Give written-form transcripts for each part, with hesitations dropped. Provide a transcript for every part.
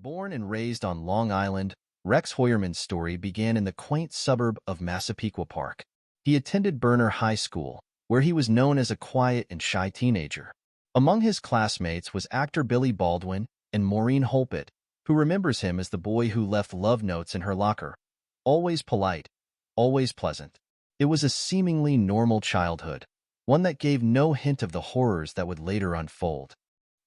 Born and raised on Long Island, Rex Hurnerman's story began in the quaint suburb of Massapequa Park. He attended Berner High School, where he was known as a quiet and shy teenager. Among his classmates was actor Billy Baldwin and Maureen Holpit, who remembers him as the boy who left love notes in her locker. Always polite, always pleasant. It was a seemingly normal childhood, one that gave no hint of the horrors that would later unfold.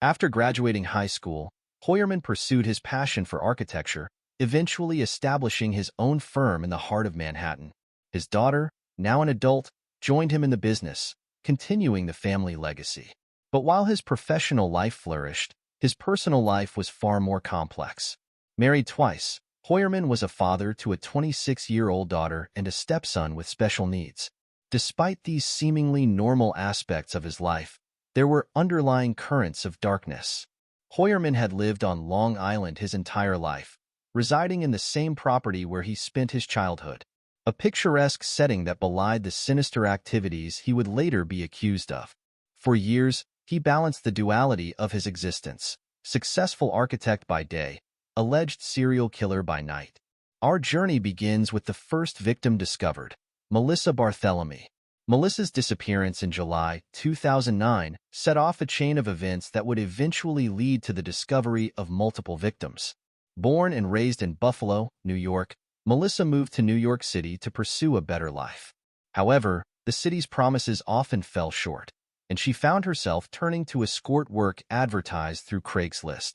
After graduating high school, Hurnerman pursued his passion for architecture, eventually establishing his own firm in the heart of Manhattan. His daughter, now an adult, joined him in the business, continuing the family legacy. But while his professional life flourished, his personal life was far more complex. Married twice, Hurnerman was a father to a 26-year-old daughter and a stepson with special needs. Despite these seemingly normal aspects of his life, there were underlying currents of darkness. Hurnerman had lived on Long Island his entire life, residing in the same property where he spent his childhood, a picturesque setting that belied the sinister activities he would later be accused of. For years, he balanced the duality of his existence: successful architect by day, alleged serial killer by night. Our journey begins with the first victim discovered, Melissa Barthelemy. Melissa's disappearance in July 2009 set off a chain of events that would eventually lead to the discovery of multiple victims. Born and raised in Buffalo, New York, Melissa moved to New York City to pursue a better life. However, the city's promises often fell short, and she found herself turning to escort work advertised through Craigslist.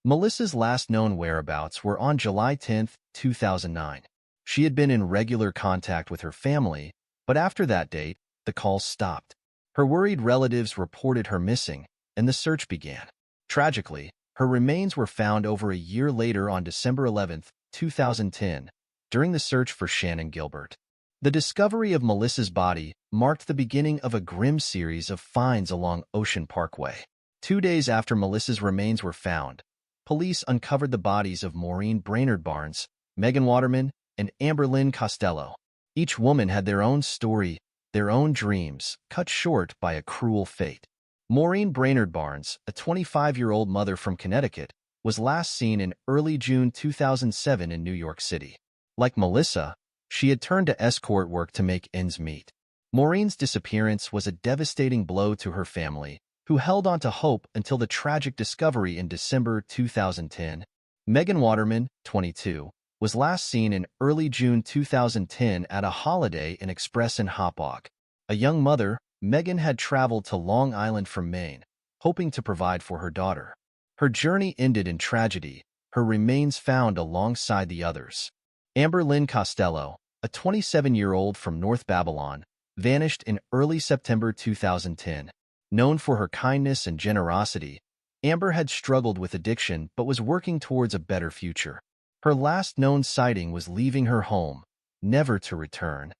Melissa's last known whereabouts were on July 10, 2009. She had been in regular contact with her family, but after that date, the calls stopped. Her worried relatives reported her missing, and the search began. Tragically, her remains were found over a year later on December 11, 2010, during the search for Shannan Gilbert. The discovery of Melissa's body marked the beginning of a grim series of finds along Ocean Parkway. 2 days after Melissa's remains were found, police uncovered the bodies of Maureen Brainerd Barnes, Megan Waterman, and Amber Lynn Costello. Each woman had their own story, their own dreams, cut short by a cruel fate. Maureen Brainerd Barnes, a 25-year-old mother from Connecticut, was last seen in early June 2007 in New York City. Like Melissa, she had turned to escort work to make ends meet. Maureen's disappearance was a devastating blow to her family, who held on to hope until the tragic discovery in December 2010. Megan Waterman, 22, was last seen in early June 2010 at a holiday in Express in Hauppauge. A young mother, Megan had traveled to Long Island from Maine, hoping to provide for her daughter. Her journey ended in tragedy, her remains found alongside the others. Amber Lynn Costello, a 27-year-old from North Babylon, vanished in early September 2010. Known for her kindness and generosity, Amber had struggled with addiction but was working towards a better future. Her last known sighting was leaving her home, never to return.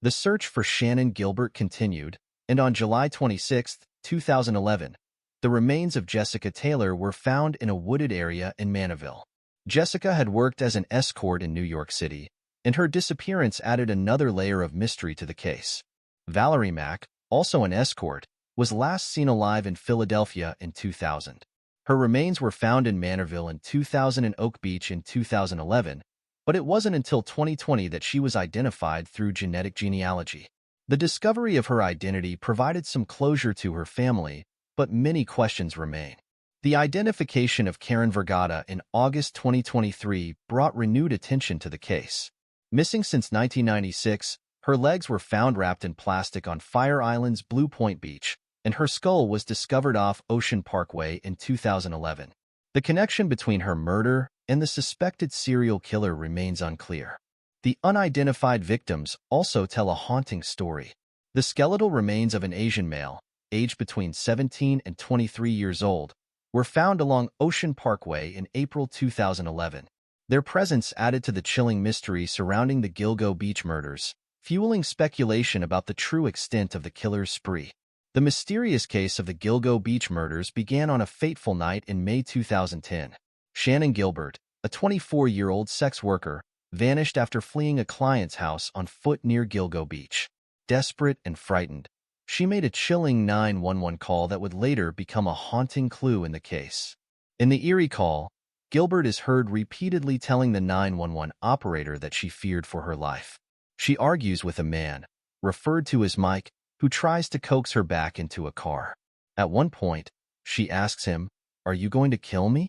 The search for Shannan Gilbert continued, and on July 26, 2011, the remains of Jessica Taylor were found in a wooded area in Manaville. Jessica had worked as an escort in New York City, and her disappearance added another layer of mystery to the case. Valerie Mack, also an escort, was last seen alive in Philadelphia in 2000. Her remains were found in Manorville in 2000 and Oak Beach in 2011, but it wasn't until 2020 that she was identified through genetic genealogy. The discovery of her identity provided some closure to her family, but many questions remain. The identification of Karen Vergata in August 2023 brought renewed attention to the case. Missing since 1996, her legs were found wrapped in plastic on Fire Island's Blue Point Beach, and her skull was discovered off Ocean Parkway in 2011. The connection between her murder and the suspected serial killer remains unclear. The unidentified victims also tell a haunting story. The skeletal remains of an Asian male, aged between 17 and 23 years old, were found along Ocean Parkway in April 2011. Their presence added to the chilling mystery surrounding the Gilgo Beach murders, fueling speculation about the true extent of the killer's spree. The mysterious case of the Gilgo Beach murders began on a fateful night in May 2010. Shannan Gilbert, a 24-year-old sex worker, vanished after fleeing a client's house on foot near Gilgo Beach. Desperate and frightened, she made a chilling 911 call that would later become a haunting clue in the case. In the eerie call, Gilbert is heard repeatedly telling the 911 operator that she feared for her life. She argues with a man, referred to as Mike, who tries to coax her back into a car. At one point, she asks him, "Are you going to kill me?"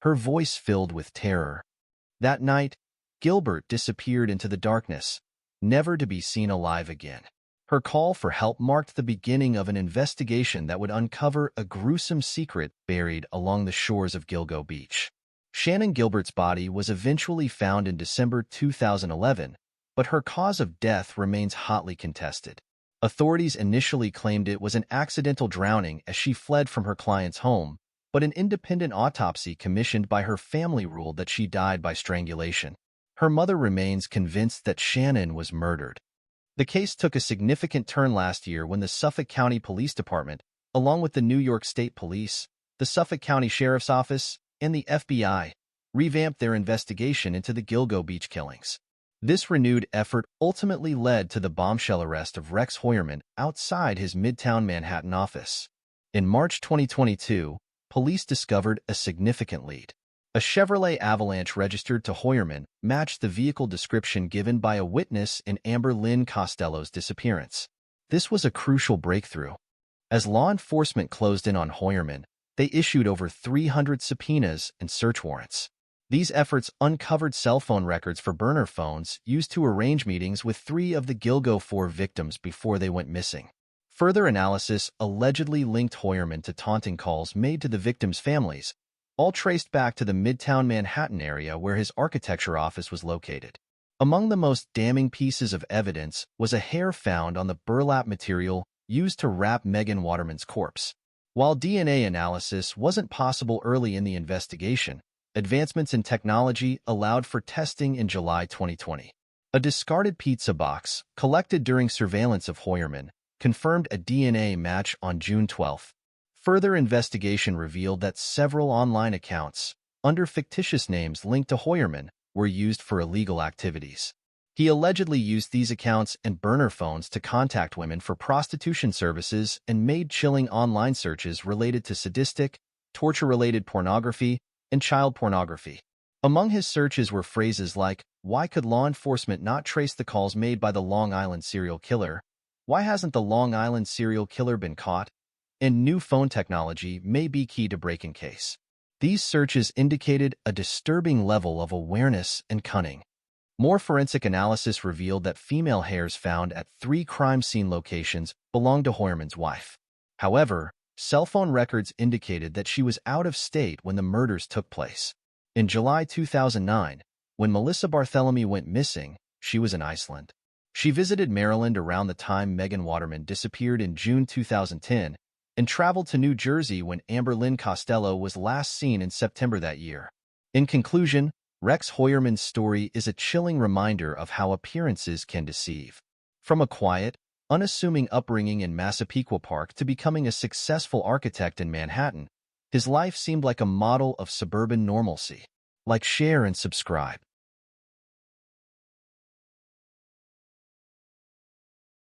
Her voice filled with terror. That night, Gilbert disappeared into the darkness, never to be seen alive again. Her call for help marked the beginning of an investigation that would uncover a gruesome secret buried along the shores of Gilgo Beach. Shannon Gilbert's body was eventually found in December 2011, but her cause of death remains hotly contested. Authorities initially claimed it was an accidental drowning as she fled from her client's home, but an independent autopsy commissioned by her family ruled that she died by strangulation. Her mother remains convinced that Shannon was murdered. The case took a significant turn last year when the Suffolk County Police Department, along with the New York State Police, the Suffolk County Sheriff's Office, and the FBI, revamped their investigation into the Gilgo Beach killings. This renewed effort ultimately led to the bombshell arrest of Rex Hurnerman outside his Midtown Manhattan office. In March 2022, police discovered a significant lead. A Chevrolet Avalanche registered to Hurnerman matched the vehicle description given by a witness in Amber Lynn Costello's disappearance. This was a crucial breakthrough. As law enforcement closed in on Hurnerman, they issued over 300 subpoenas and search warrants. These efforts uncovered cell phone records for burner phones used to arrange meetings with 3 of the Gilgo 4 victims before they went missing. Further analysis allegedly linked Hurnerman to taunting calls made to the victims' families, all traced back to the Midtown Manhattan area where his architecture office was located. Among the most damning pieces of evidence was a hair found on the burlap material used to wrap Megan Waterman's corpse. While DNA analysis wasn't possible early in the investigation, advancements in technology allowed for testing in July 2020. A discarded pizza box, collected during surveillance of Hurnerman, confirmed a DNA match on June 12. Further investigation revealed that several online accounts, under fictitious names linked to Hurnerman, were used for illegal activities. He allegedly used these accounts and burner phones to contact women for prostitution services and made chilling online searches related to sadistic, torture-related pornography, and child pornography. Among his searches were phrases like, "Why could law enforcement not trace the calls made by the Long Island serial killer? Why hasn't the Long Island serial killer been caught?" And new phone technology may be key to breaking case. These searches indicated a disturbing level of awareness and cunning. More forensic analysis revealed that female hairs found at 3 crime scene locations belonged to Hurnerman's wife. However, cell phone records indicated that she was out of state when the murders took place. In July 2009, when Melissa Barthélemy went missing, she was in Iceland. She visited Maryland around the time Megan Waterman disappeared in June 2010 and traveled to New Jersey when Amber Lynn Costello was last seen in September that year. In conclusion, Rex Hurnerman's story is a chilling reminder of how appearances can deceive. From a quiet, unassuming upbringing in Massapequa Park to becoming a successful architect in Manhattan, his life seemed like a model of suburban normalcy. Like, share, and subscribe.